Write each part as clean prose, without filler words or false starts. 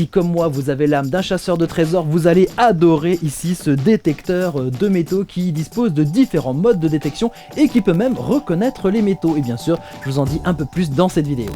Si comme moi vous avez l'âme d'un chasseur de trésors, vous allez adorer ici ce détecteur de métaux qui dispose de différents modes de détection et qui peut même reconnaître les métaux. Et bien sûr, je vous en dis un peu plus dans cette vidéo.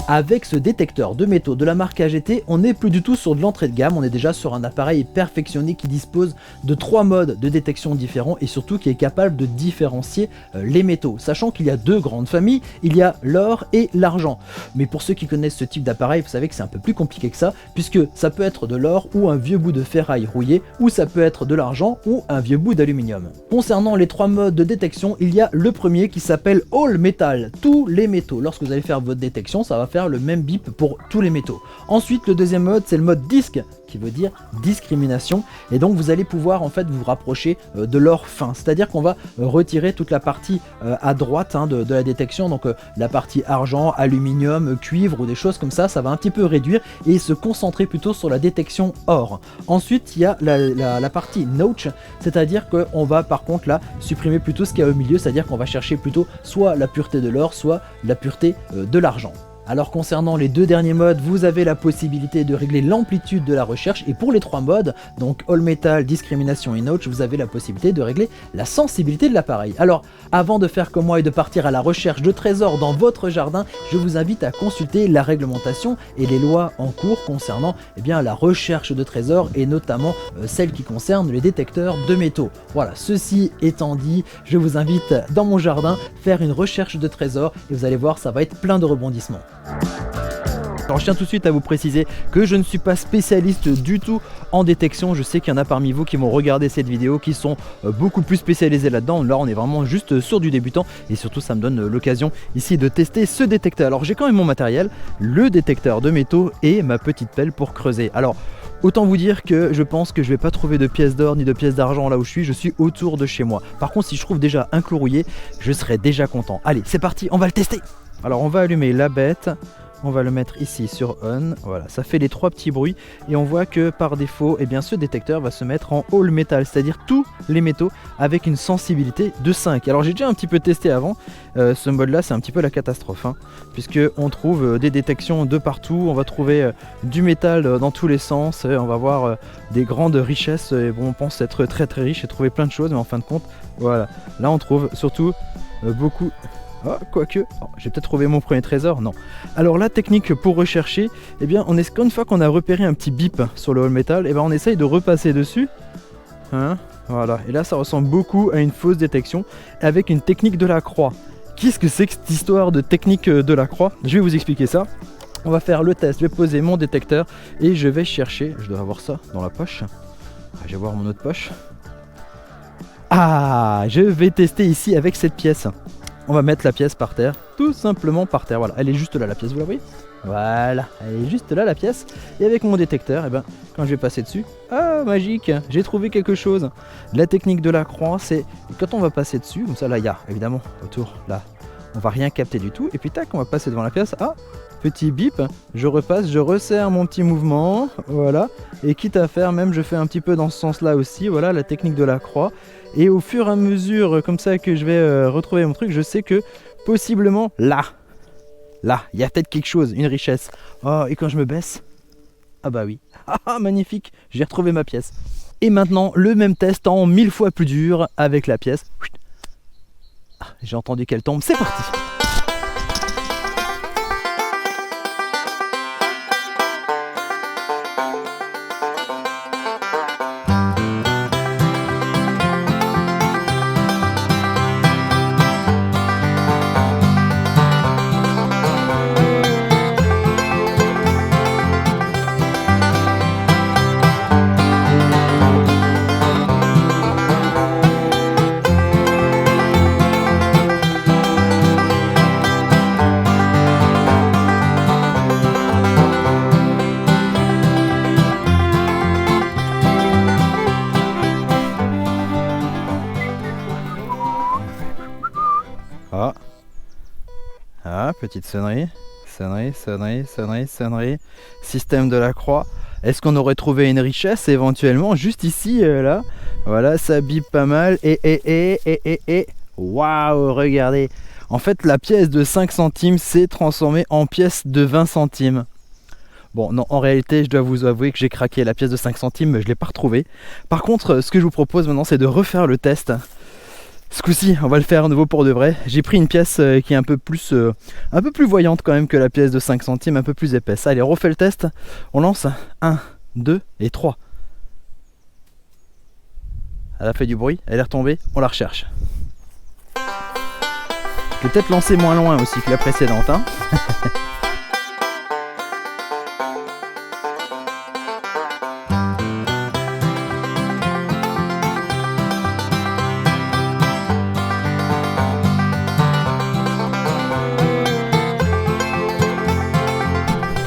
Avec ce détecteur de métaux de la marque AGT, on n'est plus du tout sur de l'entrée de gamme, on est déjà sur un appareil perfectionné qui dispose de 3 modes de détection différents et surtout qui est capable de différencier les métaux, sachant qu'il y a 2 grandes familles, il y a l'or et l'argent. Mais pour ceux qui connaissent ce type d'appareil, vous savez que c'est un peu plus compliqué que ça, puisque ça peut être de l'or ou un vieux bout de ferraille rouillé, ou ça peut être de l'argent ou un vieux bout d'aluminium. Concernant les 3 modes de détection, il y a le premier qui s'appelle All Metal, tous les métaux. Lorsque vous allez faire votre détection, ça va faire le même bip pour tous les métaux. Ensuite, le deuxième mode, c'est le mode disque, qui veut dire discrimination, et donc vous allez pouvoir en fait vous rapprocher de l'or fin, c'est-à-dire qu'on va retirer toute la partie à droite de la détection, donc la partie argent, aluminium, cuivre ou des choses comme ça, ça va un petit peu réduire et se concentrer plutôt sur la détection or. Ensuite, il y a la partie notch, c'est-à-dire qu'on va par contre là supprimer plutôt ce qu'il y a au milieu, c'est-à-dire qu'on va chercher plutôt soit la pureté de l'or, soit la pureté de l'argent. Alors concernant les 2 derniers modes, vous avez la possibilité de régler l'amplitude de la recherche et pour les 3 modes, donc All Metal, Discrimination et Notch, vous avez la possibilité de régler la sensibilité de l'appareil. Alors avant de faire comme moi et de partir à la recherche de trésors dans votre jardin, je vous invite à consulter la réglementation et les lois en cours concernant la recherche de trésors et notamment celles qui concernent les détecteurs de métaux. Voilà, ceci étant dit, je vous invite dans mon jardin faire une recherche de trésors et vous allez voir, ça va être plein de rebondissements. Alors je tiens tout de suite à vous préciser que je ne suis pas spécialiste du tout en détection. Je sais qu'il y en a parmi vous qui vont regarder cette vidéo qui sont beaucoup plus spécialisés là-dedans. Là on est vraiment juste sur du débutant et surtout ça me donne l'occasion ici de tester ce détecteur. Alors j'ai quand même mon matériel, le détecteur de métaux et ma petite pelle pour creuser. Alors autant vous dire que je pense que je vais pas trouver de pièces d'or ni de pièces d'argent là où je suis autour de chez moi. Par contre si je trouve déjà un clou rouillé, je serai déjà content. Allez c'est parti, on va le tester. Alors on va allumer la bête, on va le mettre ici sur on, voilà, ça fait les 3 petits bruits et on voit que par défaut, ce détecteur va se mettre en all metal, c'est-à-dire tous les métaux avec une sensibilité de 5. Alors j'ai déjà un petit peu testé avant, ce mode là c'est un petit peu la catastrophe, puisque on trouve des détections de partout, on va trouver du métal dans tous les sens, on va voir des grandes richesses, et bon, on pense être très très riche et trouver plein de choses, mais en fin de compte, voilà, là on trouve surtout beaucoup... Ah, quoique, j'ai peut-être trouvé mon premier trésor, non. Alors la technique pour rechercher, une fois qu'on a repéré un petit bip sur le all metal, on essaye de repasser dessus. Voilà, et là ça ressemble beaucoup à une fausse détection avec une technique de la croix. Qu'est-ce que c'est que cette histoire de technique de la croix? Je vais vous expliquer ça. On va faire le test, je vais poser mon détecteur et je vais chercher, je dois avoir ça dans la poche. Je vais voir mon autre poche. Ah, je vais tester ici avec cette pièce. On va mettre la pièce par terre, tout simplement par terre, voilà, elle est juste là la pièce, vous la voyez? Voilà, elle est juste là la pièce, et avec mon détecteur, quand je vais passer dessus, ah magique, j'ai trouvé quelque chose. La technique de la croix, c'est quand on va passer dessus, comme ça là il y a évidemment autour, là, on va rien capter du tout, et puis tac, on va passer devant la pièce, ah, petit bip, je repasse, je resserre mon petit mouvement, voilà, et quitte à faire, même je fais un petit peu dans ce sens là aussi, voilà la technique de la croix. Et au fur et à mesure comme ça que je vais retrouver mon truc, je sais que possiblement là, il y a peut-être quelque chose, une richesse. Oh, et quand je me baisse, ah bah oui, ah magnifique, j'ai retrouvé ma pièce. Et maintenant, le même test en 1000 fois plus dur avec la pièce. Ah, j'ai entendu qu'elle tombe, c'est parti. Petite sonnerie, sonnerie, système de la croix. Est-ce qu'on aurait trouvé une richesse éventuellement juste ici, là? Voilà, ça bip pas mal, et waouh, regardez. En fait, la pièce de 5 centimes s'est transformée en pièce de 20 centimes. Bon, non, en réalité, je dois vous avouer que j'ai craqué la pièce de 5 centimes, mais je ne l'ai pas retrouvée. Par contre, ce que je vous propose maintenant, c'est de refaire le test. Ce coup-ci, on va le faire à nouveau pour de vrai. J'ai pris une pièce qui est un peu plus voyante quand même que la pièce de 5 centimes, un peu plus épaisse. Allez, on refait le test. On lance 1, 2 et 3. Elle a fait du bruit, elle est retombée, on la recherche. Je vais peut-être lancer moins loin aussi que la précédente, hein.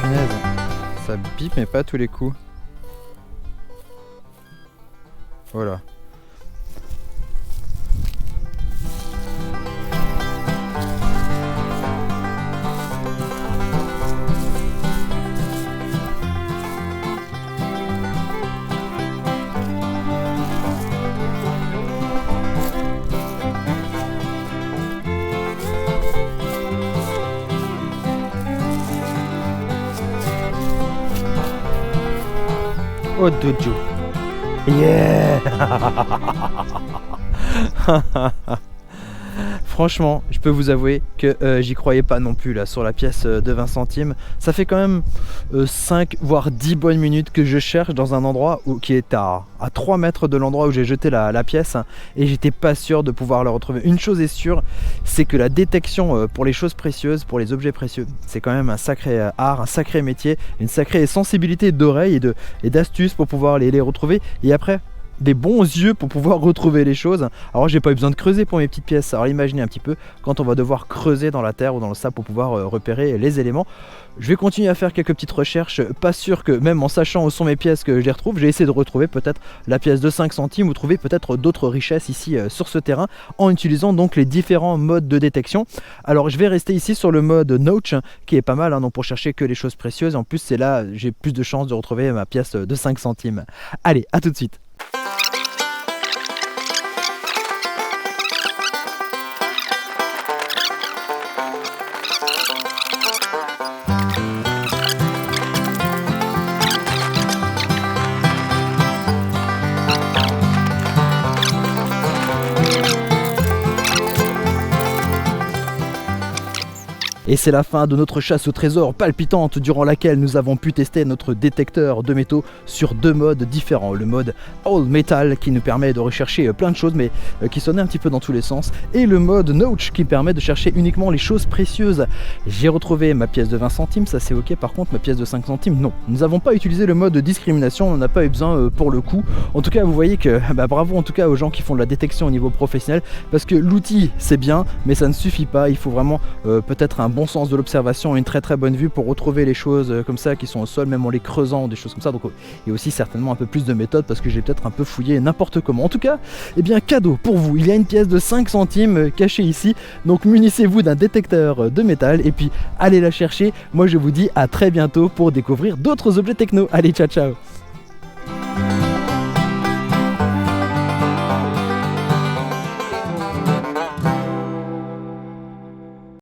Punaise, ça bip mais pas à tous les coups. Voilà. Oh Dojo. Yeah. Franchement, je peux vous avouer que j'y croyais pas non plus là sur la pièce de 20 centimes. Ça fait quand même 5 voire 10 bonnes minutes que je cherche dans un endroit qui est à 3 mètres de l'endroit où j'ai jeté la pièce et j'étais pas sûr de pouvoir la retrouver. Une chose est sûre, c'est que la détection pour les choses précieuses, pour les objets précieux, c'est quand même un sacré art, un sacré métier, une sacrée sensibilité d'oreille et d'astuces pour pouvoir les retrouver. Et après, des bons yeux pour pouvoir retrouver les choses. Alors j'ai pas eu besoin de creuser pour mes petites pièces. Alors imaginez un petit peu quand on va devoir creuser dans la terre ou dans le sable pour pouvoir repérer les éléments. Je vais continuer à faire quelques petites recherches. Pas sûr que même en sachant où sont mes pièces que je les retrouve. J'ai essayé de retrouver peut-être la pièce de 5 centimes ou trouver peut-être d'autres richesses ici sur ce terrain en utilisant donc les différents modes de détection. Alors je vais rester ici sur le mode Notch qui est pas mal hein, donc pour chercher que les choses précieuses. En plus c'est là j'ai plus de chances de retrouver ma pièce de 5 centimes. Allez, à tout de suite. Et c'est la fin de notre chasse au trésor palpitante durant laquelle nous avons pu tester notre détecteur de métaux sur 2 modes différents. Le mode All Metal qui nous permet de rechercher plein de choses mais qui sonnait un petit peu dans tous les sens. Et le mode Notch qui permet de chercher uniquement les choses précieuses. J'ai retrouvé ma pièce de 20 centimes, ça c'est ok. Par contre ma pièce de 5 centimes, non. Nous n'avons pas utilisé le mode discrimination, on n'en a pas eu besoin pour le coup. En tout cas vous voyez que bravo en tout cas aux gens qui font de la détection au niveau professionnel. Parce que l'outil c'est bien mais ça ne suffit pas. Il faut vraiment peut-être un bon sens de l'observation et une très bonne vue pour retrouver les choses comme ça qui sont au sol, même en les creusant, des choses comme ça. Donc il y a aussi certainement un peu plus de méthode parce que j'ai peut-être un peu fouillé n'importe comment. En tout cas, eh bien cadeau pour vous, il y a une pièce de 5 centimes cachée ici, donc munissez-vous d'un détecteur de métal et puis allez la chercher. Moi je vous dis à très bientôt pour découvrir d'autres objets techno. Allez, ciao ciao.